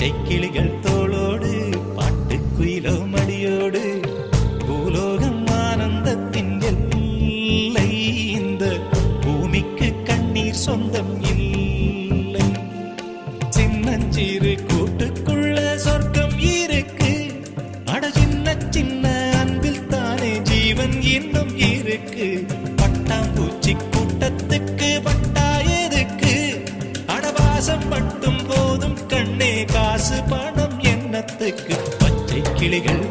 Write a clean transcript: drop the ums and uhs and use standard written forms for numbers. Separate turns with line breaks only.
பச்சை கிளிகள் தோளோடு பாட்டுக்குயிலோ மடியோடு பூலோகம் ஆனந்தத்தின் எல்லை. இந்த பூமிக்கு கண்ணீர் சொந்தம் இல்லை. சின்னஞ்சிறு கூட்டுக்குள்ள சொர்க்கம் இருக்கு. அட சின்ன சின்ன அன்பில் தானே ஜீவன் இன்னும் இருக்கு. பட்டாம்பூச்சி கூட்டத்துக்கு பட்டா எதுக்கு? அடவாசம் மட்டும் போதும் கண்ணே, காசு பணம் என்னத்துக்கு? பச்சை கிளிகள்